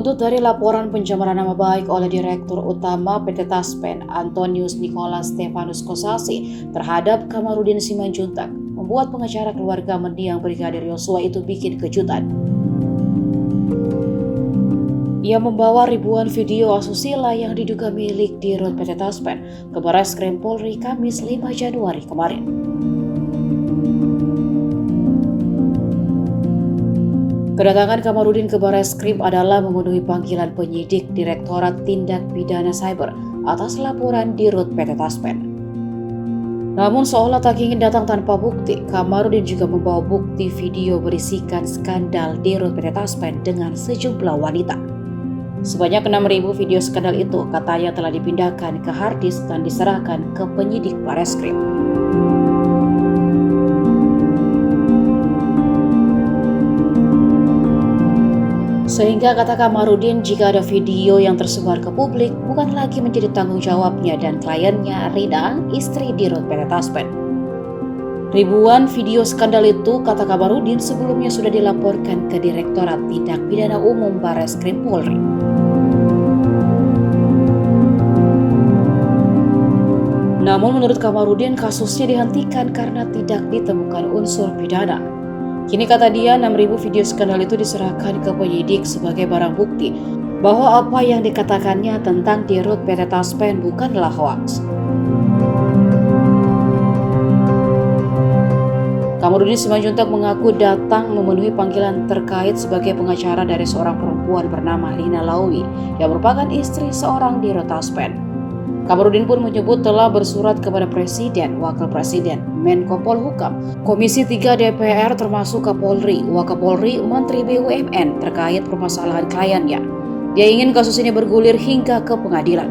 Buntut dari laporan pencemaran nama baik oleh Direktur Utama PT Taspen, Antonius Nicholas Stefanus Kosasi terhadap Kamarudin Simanjuntak, membuat pengacara keluarga mendiang Brigadir Yosua itu bikin kejutan. Ia membawa ribuan video asusila yang diduga milik Dirut PT Taspen ke Barreskrim Polri Kamis 5 Januari kemarin. Kedatangan Kamarudin ke Barreskrim adalah memenuhi panggilan penyidik Direktorat Tindak Pidana Cyber atas laporan Dirut PT Taspen. Namun seolah tak ingin datang tanpa bukti, Kamarudin juga membawa bukti video berisikan skandal Dirut PT Taspen dengan sejumlah wanita. Sebanyak 6.000 video skandal itu katanya telah dipindahkan ke harddisk dan diserahkan ke penyidik Barreskrim. Sehingga kata Kamarudin, jika ada video yang tersebar ke publik, bukan lagi menjadi tanggung jawabnya dan kliennya Rina, istri Dirut PT Taspen. Ribuan video skandal itu, kata Kamarudin, sebelumnya sudah dilaporkan ke Direktorat Tindak Pidana Umum Barreskrim Polri. Namun menurut Kamarudin, kasusnya dihentikan karena tidak ditemukan unsur pidana. Kini kata dia, 6.000 video skandal itu diserahkan ke penyidik sebagai barang bukti bahwa apa yang dikatakannya tentang Dirut PT Taspen bukanlah hoaks. Kamarudin Simanjuntak mengaku datang memenuhi panggilan terkait sebagai pengacara dari seorang perempuan bernama Lina Lawi yang merupakan istri seorang Dirut Taspen. Kamarudin pun menyebut telah bersurat kepada Presiden, Wakil Presiden, Menko Polhukam, Komisi 3 DPR termasuk Kapolri, Wakapolri, Menteri BUMN terkait permasalahan kliennya. Dia ingin kasus ini bergulir hingga ke pengadilan.